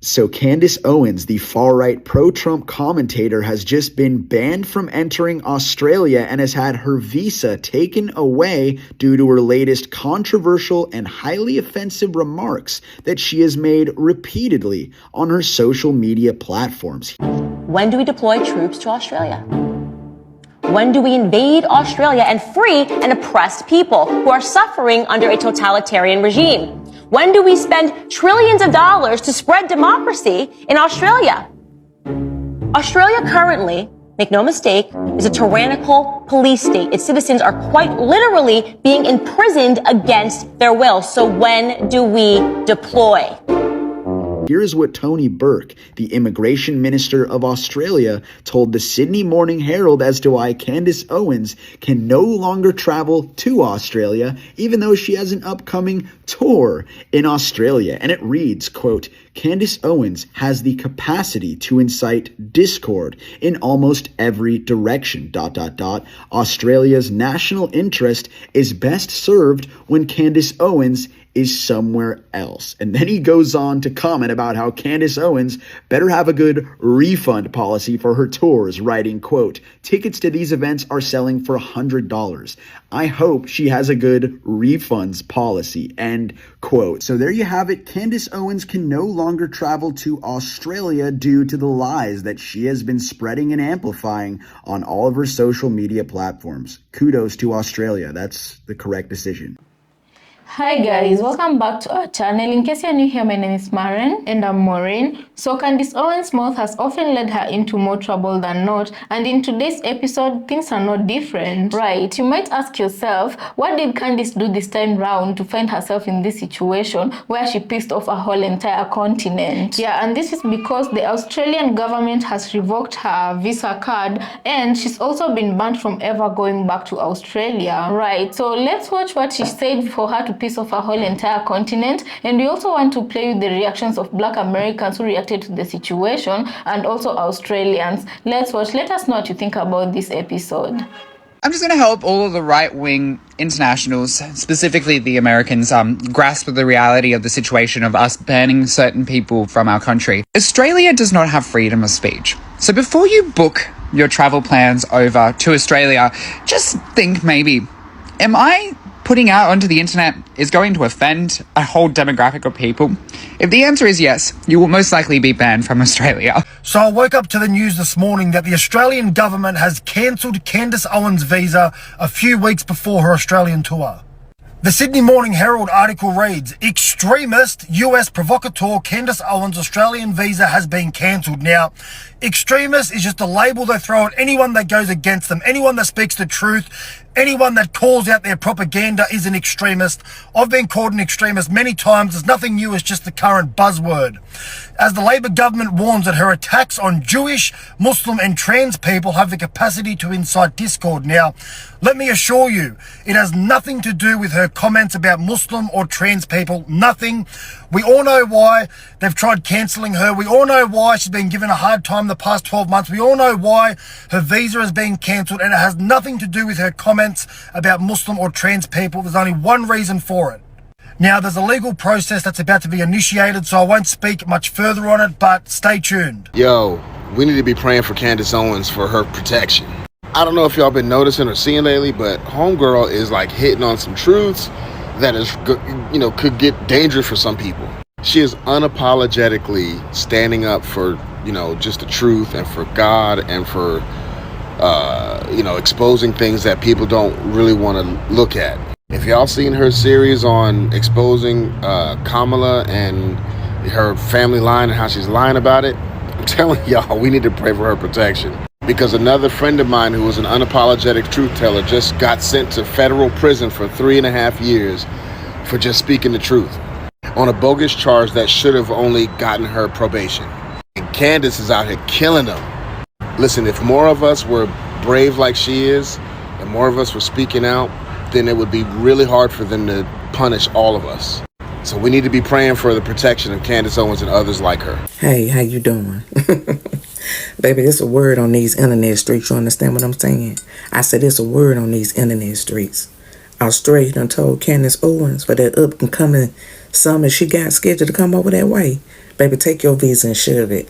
So Candice Owens, the far-right pro-Trump commentator, has just been banned from entering Australia and has had her visa taken away due to her latest controversial and highly offensive remarks that she has made repeatedly on her social media platforms. When do we deploy troops to Australia? When do we invade Australia and free an oppressed people who are suffering under a totalitarian regime? When do we spend trillions of dollars to spread democracy in Australia? Australia currently, make no mistake, is a tyrannical police state. Its citizens are quite literally being imprisoned against their will. So when do we deploy? Here's what Tony Burke, the immigration minister of Australia, told the Sydney Morning Herald as to why Candice Owens can no longer travel to Australia, even though she has an upcoming tour in Australia. And it reads, quote, Candice Owens has the capacity to incite discord in almost every direction, ... Australia's national interest is best served when Candice Owens is somewhere else. And then he goes on to comment about how Candice Owens better have a good refund policy for her tours, writing, quote, tickets to these events are selling for $100. I hope she has a good refunds policy, end quote. So there you have it. Candice Owens can no longer travel to Australia due to the lies that she has been spreading and amplifying on all of her social media platforms. Kudos to Australia. That's the correct decision. Hi guys, welcome back to our channel. In case you're new here, my name is Maren. And I'm Maureen. So Candice Owens' mouth has often led her into more trouble than not, and in today's episode, things are not different. Right, you might ask yourself, what did Candice do this time round to find herself in this situation where she pissed off a whole entire continent? Yeah, and this is because the Australian government has revoked her visa card, and she's also been banned from ever going back to Australia. Right, so let's watch what she said for her to piss off a whole entire continent, and we also want to play with the reactions of Black Americans who reacted to the situation and also Australians. Let's watch. Let us know what you think about this episode. I'm just going to help all of the right-wing internationals, specifically the Americans, grasp the reality of the situation of us banning certain people from our country. Australia does not have freedom of speech. So before you book your travel plans over to Australia, just think maybe, am I putting out onto the internet is going to offend a whole demographic of people? If the answer is yes, you will most likely be banned from Australia. So I woke up to the news this morning that the Australian government has cancelled Candice Owens' visa a few weeks before her Australian tour. The Sydney Morning Herald article reads, extremist US provocateur Candice Owens' Australian visa has been cancelled. Now, extremist is just a label they throw at anyone that goes against them, anyone that speaks the truth, anyone that calls out their propaganda is an extremist. I've been called an extremist many times. There's nothing new, it's just the current buzzword. As the Labor government warns that her attacks on Jewish, Muslim and trans people have the capacity to incite discord. Now, let me assure you, it has nothing to do with her comments about Muslim or trans people. Nothing. We all know why they've tried cancelling her. We all know why she's been given a hard time the past 12 months. We all know why her visa has been cancelled, and it has nothing to do with her comments about Muslim or trans people. There's only one reason for it. Now, there's a legal process that's about to be initiated, so I won't speak much further on it, but stay tuned. Yo, we need to be praying for Candice Owens for her protection. I don't know if y'all been noticing or seeing lately, but homegirl is like hitting on some truths that is, could get dangerous for some people. She is unapologetically standing up for, just the truth and for God and for, exposing things that people don't really want to look at. If y'all seen her series on exposing Kamala and her family line and how she's lying about it, I'm telling y'all, we need to pray for her protection. Because another friend of mine who was an unapologetic truth teller just got sent to federal prison for 3.5 years for just speaking the truth on a bogus charge that should have only gotten her probation. And Candice is out here killing them. Listen, if more of us were brave like she is, and more of us were speaking out, then it would be really hard for them to punish all of us. So we need to be praying for the protection of Candice Owens and others like her. Hey, how you doing? Baby, there's a word on these internet streets. You understand what I'm saying? I said there's a word on these internet streets. Australia done told Candice Owens for that up and coming summer she got scheduled to come over that way. Baby, take your visa and shove it.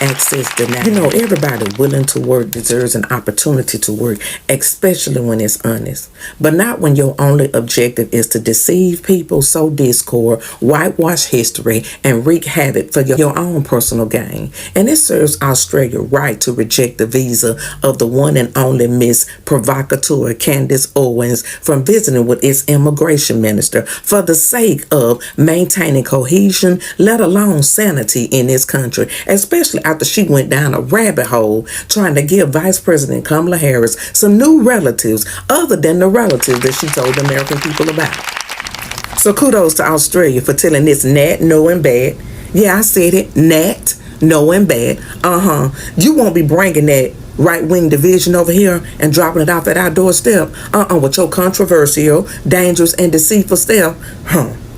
Access denied. You know, everybody willing to work deserves an opportunity to work, especially when it's honest. But not when your only objective is to deceive people, sow discord, whitewash history, and wreak havoc for your own personal gain. And it serves Australia right to reject the visa of the one and only Miss Provocateur Candice Owens from visiting with its immigration minister for the sake of maintaining cohesion, let alone sanity in this country, especially after she went down a rabbit hole trying to give Vice President Kamala Harris some new relatives other than the relatives that she told the American people about. So kudos to Australia for telling this Nat, no, and bad. Yeah, I said it, Nat, no, and bad. You won't be bringing that right-wing division over here and dropping it off at our doorstep. With your controversial, dangerous, and deceitful step.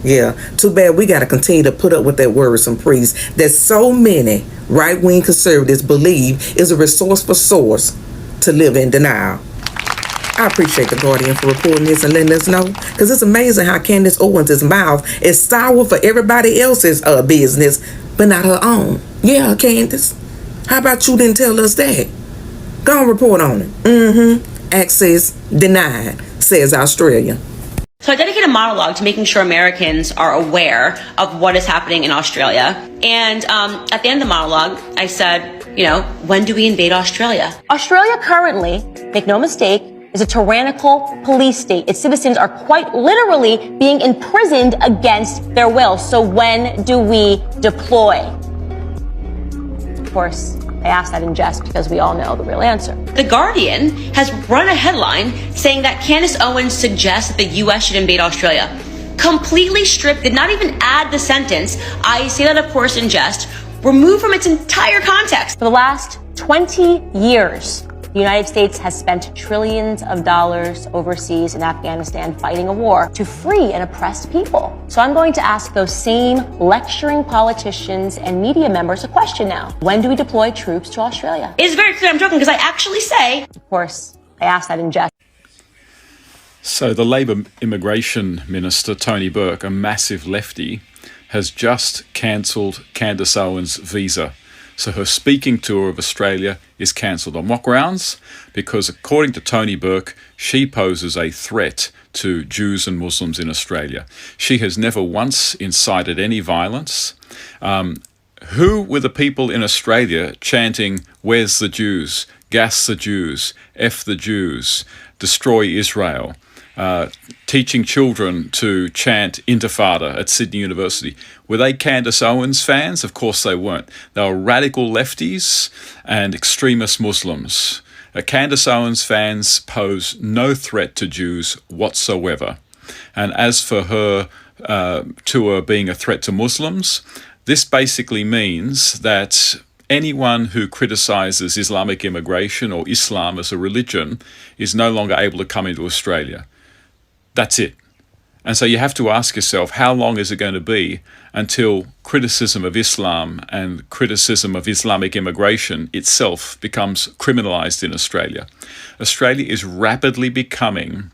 Yeah, too bad we got to continue to put up with that worrisome priest that so many right-wing conservatives believe is a resourceful source to live in denial. I appreciate the Guardian for reporting this and letting us know, because it's amazing how Candace Owens' mouth is sour for everybody else's business, but not her own. Yeah, Candace, how about you didn't tell us that? Go and report on it. Access denied, says Australia. So I dedicate a monologue to making sure Americans are aware of what is happening in Australia. And at the end of the monologue, I said, when do we invade Australia? Australia currently, make no mistake, is a tyrannical police state. Its citizens are quite literally being imprisoned against their will. So when do we deploy? Of course, I asked that in jest because we all know the real answer. The Guardian has run a headline saying that Candace Owens suggests that the U.S. should invade Australia. Completely stripped, did not even add the sentence, I say that of course in jest, removed from its entire context. For the last 20 years, the United States has spent trillions of dollars overseas in Afghanistan fighting a war to free an oppressed people. So I'm going to ask those same lecturing politicians and media members a question now. When do we deploy troops to Australia? It is very clear I'm joking because I actually say, of course, I asked that in jest. So the Labor Immigration Minister, Tony Burke, a massive lefty, has just cancelled Candace Owens' visa. So her speaking tour of Australia is cancelled. On what grounds? Because according to Tony Burke, she poses a threat to Jews and Muslims in Australia. She has never once incited any violence. Who were the people in Australia chanting, "Where's the Jews? Gas the Jews, F the Jews, destroy Israel," teaching children to chant Intifada at Sydney University? Were they Candace Owens fans? Of course they weren't. They were radical lefties and extremist Muslims. Candace Owens fans pose no threat to Jews whatsoever. And as for her tour being a threat to Muslims, this basically means that anyone who criticizes Islamic immigration or Islam as a religion is no longer able to come into Australia. That's it. And so you have to ask yourself, how long is it going to be until criticism of Islam and criticism of Islamic immigration itself becomes criminalized in Australia? Australia is rapidly becoming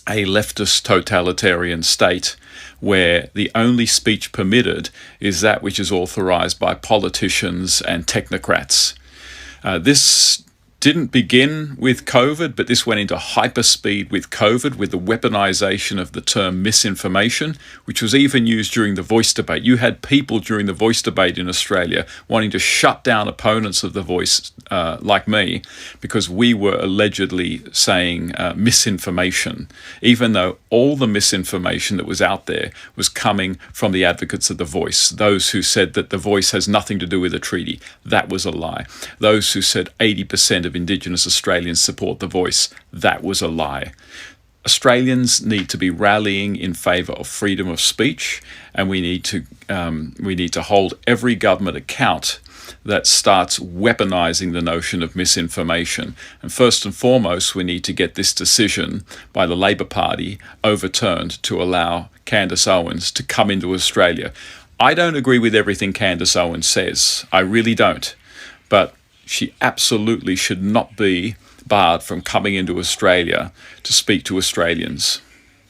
a leftist totalitarian state where the only speech permitted is that which is authorized by politicians and technocrats. This didn't begin with COVID, but this went into hyperspeed with COVID, with the weaponization of the term misinformation, which was even used during the voice debate. You had people during the voice debate in Australia wanting to shut down opponents of the voice, like me, because we were allegedly saying misinformation, even though all the misinformation that was out there was coming from the advocates of the voice, those who said that the voice has nothing to do with the treaty. That was a lie. Those who said 80% of Indigenous Australians support the voice. That was a lie. Australians need to be rallying in favour of freedom of speech, and we need to hold every government account that starts weaponizing the notion of misinformation. And first and foremost, we need to get this decision by the Labor Party overturned to allow Candace Owens to come into Australia. I don't agree with everything Candace Owens says. I really don't. But she absolutely should not be barred from coming into Australia to speak to Australians.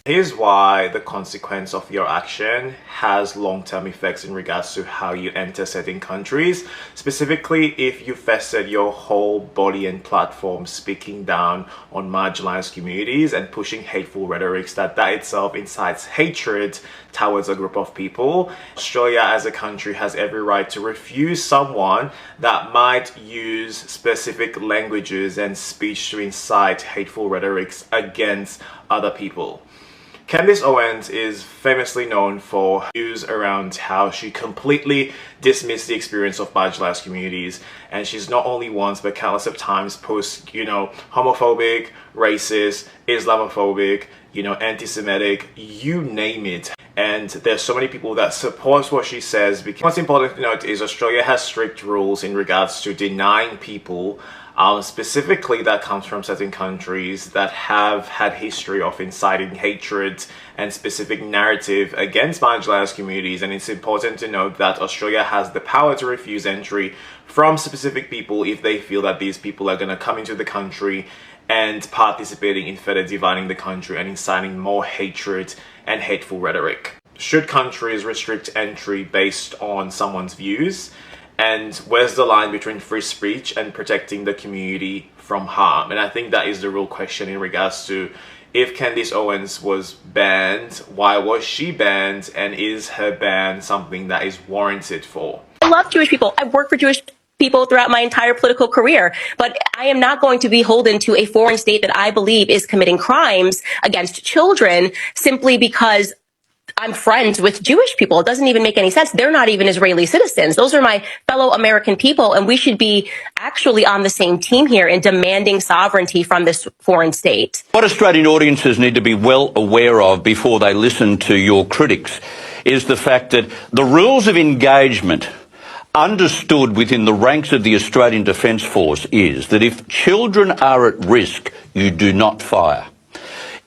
Here's why the consequence of your action has long-term effects in regards to how you enter certain countries. Specifically, if you vested your whole body and platform speaking down on marginalized communities and pushing hateful rhetorics that itself incites hatred towards a group of people, Australia as a country has every right to refuse someone that might use specific languages and speech to incite hateful rhetorics against other people. Candice Owens is famously known for views around how she completely dismissed the experience of marginalized communities, and she's not only once but countless of times post, homophobic, racist, Islamophobic, anti-Semitic, you name it. And there's so many people that support what she says, because what's important to note is Australia has strict rules in regards to denying people specifically that comes from certain countries that have had history of inciting hatred and specific narrative against marginalized communities. And it's important to note that Australia has the power to refuse entry from specific people if they feel that these people are going to come into the country and participating in further dividing the country and inciting more hatred and hateful rhetoric. Should countries restrict entry based on someone's views? And where's the line between free speech and protecting the community from harm? And I think that is the real question in regards to, if Candice Owens was banned, why was she banned? And is her ban something that is warranted for? I love Jewish people. I've worked for Jewish people throughout my entire political career, but I am not going to be beholden to a foreign state that I believe is committing crimes against children simply because I'm friends with Jewish people. It doesn't even make any sense. They're not even Israeli citizens. Those are my fellow American people, and we should be actually on the same team here in demanding sovereignty from this foreign state. What Australian audiences need to be well aware of before they listen to your critics is the fact that the rules of engagement understood within the ranks of the Australian Defence Force is that if children are at risk, you do not fire.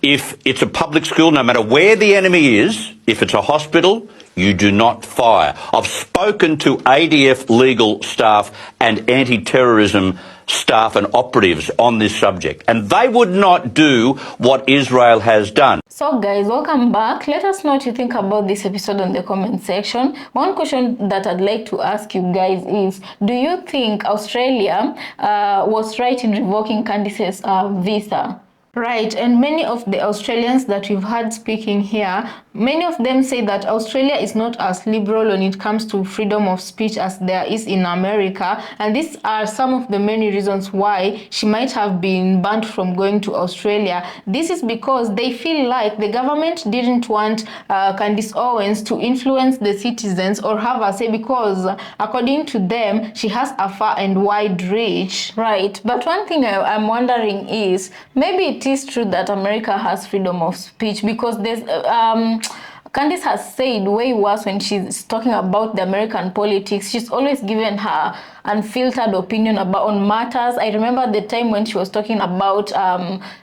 If it's a public school, no matter where the enemy is, if it's a hospital, you do not fire. I've spoken to ADF legal staff and anti-terrorism staff and operatives on this subject, and they would not do what Israel has done. So guys, welcome back. Let us know what you think about this episode on the comment section. One question that I'd like to ask you guys is, do you think Australia was right in revoking Candice's visa? Right, and many of the Australians that we've had speaking here, many of them say that Australia is not as liberal when it comes to freedom of speech as there is in America, and these are some of the many reasons why she might have been banned from going to Australia. This is because they feel like the government didn't want Candice Owens to influence the citizens or have a say, because according to them, she has a far and wide reach. Right, but one thing I'm wondering is, maybe it is true that America has freedom of speech, because there's Candice has said way worse when she's talking about the American politics. She's always given her unfiltered opinion on matters. I remember the time when she was talking about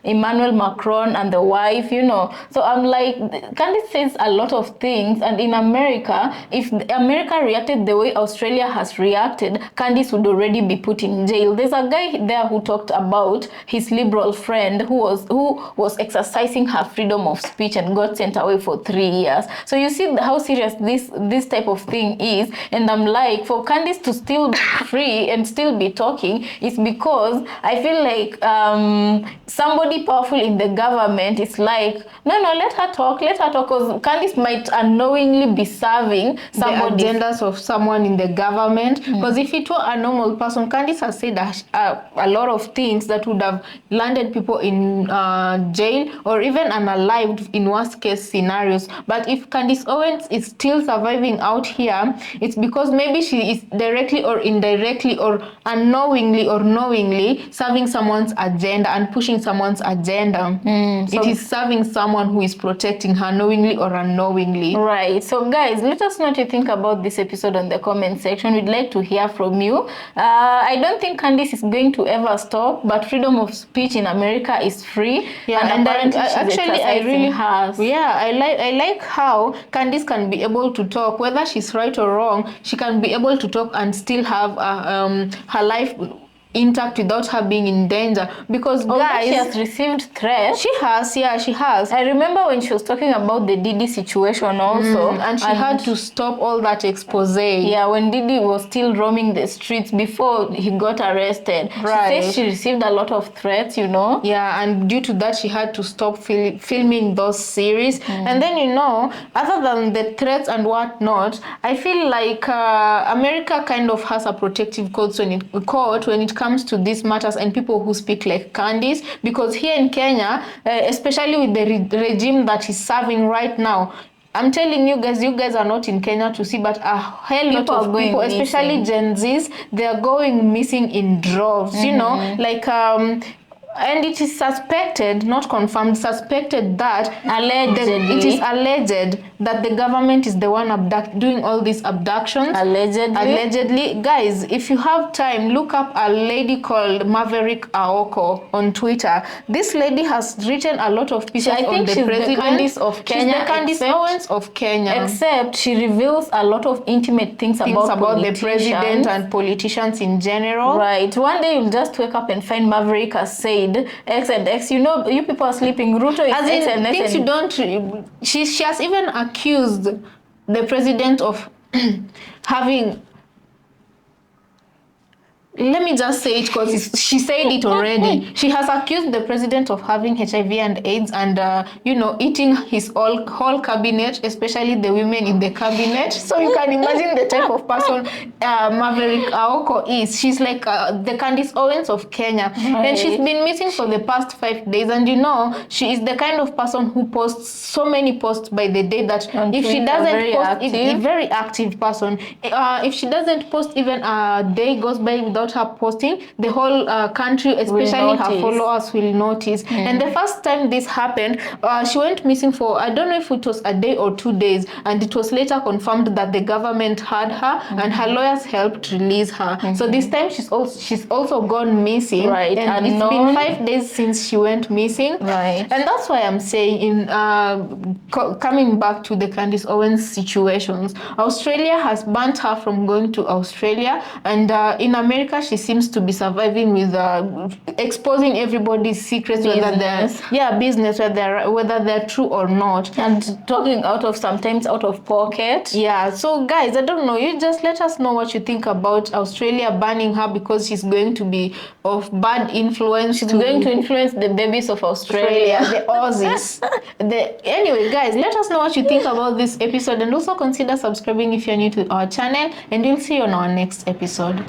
Emmanuel Macron and the wife, So I'm like, Candice says a lot of things, and in America, if America reacted the way Australia has reacted, Candice would already be put in jail. There's a guy there who talked about his liberal friend who was exercising her freedom of speech and got sent away for 3 years. So you see how serious this type of thing is, and I'm like, for Candice to still be free and still be talking is because I feel like somebody powerful in the government is like, no, let her talk, because Candice might unknowingly be serving the agendas of someone in the government. Because if it were a normal person, Candice has said a lot of things that would have landed people in jail or even unalived in worst case scenarios. But if Candice Owens is still surviving out here, it's because maybe she is directly or indirectly or unknowingly or knowingly serving someone's agenda and pushing someone's agenda. It is serving someone who is protecting her knowingly or unknowingly. Right. So guys, let us know what you think about this episode on the comment section. We'd like to hear from you. I don't think Candice is going to ever stop, but freedom of speech in America is free. Yeah, and actually I really has. Yeah, I like how Candice can be able to talk, whether she's right or wrong. She can be able to talk and still have her life intact without her being in danger. Because guys, she has received threats. She has. I remember when she was talking about the Didi situation also, and she had to stop all that expose. Yeah, when Didi was still roaming the streets before he got arrested. Right. She said she received a lot of threats, you know. Yeah, and due to that, she had to stop filming those series. And then, you know, other than the threats and whatnot, I feel like America kind of has a protective court when it comes to these matters and people who speak like Candice, because here in Kenya, especially with the regime that is serving right now, I'm telling you guys are not in Kenya to see, but a hell lot of people, especially Gen Zs, they are going missing in droves, you know, like and it is suspected, not confirmed, suspected that it is alleged that the government is the one doing all these abductions. Allegedly. Guys, if you have time, look up a lady called Maverick Aoko on Twitter. This lady has written a lot of pieces on the president. The Candice of Kenya. She's the Candice Owens of Kenya. Except she reveals a lot of intimate things about the president and politicians in general. Right. One day you'll just wake up and find Maverick has said X and X. You know, you people are sleeping. Ruto is X and X. Things you don't. She has even accused the president of having. Let me just say it because she said it already. She has accused the president of having HIV and AIDS and, you know, eating his whole cabinet, especially the women in the cabinet. So you can imagine the type of person Maverick Aoko is. She's like the Candice Owens of Kenya. Right. And she's been missing for the past 5 days. And, you know, she is the kind of person who posts so many posts by the day that if she doesn't post, a very active person, if she doesn't post even a day goes by without her posting, the whole country, especially her followers, will notice. And the first time this happened, she went missing for, I don't know if it was a day or 2 days, and it was later confirmed that the government had her and her lawyers helped release her. So this time she's also gone missing. Right. And it's been 5 days since she went missing. Right. And that's why I'm saying, coming back to the Candice Owens situations, Australia has banned her from going to Australia, and in America she seems to be surviving with exposing everybody's secrets, whether they're true or not, and talking sometimes out of pocket. Yeah. So guys, I don't know, you just let us know what you think about Australia banning her because she's going to be of bad influence. She's going to influence the babies of Australia, the Aussies. Anyway, guys, let us know what you think about this episode, and also consider subscribing if you're new to our channel, and we'll see you on our next episode.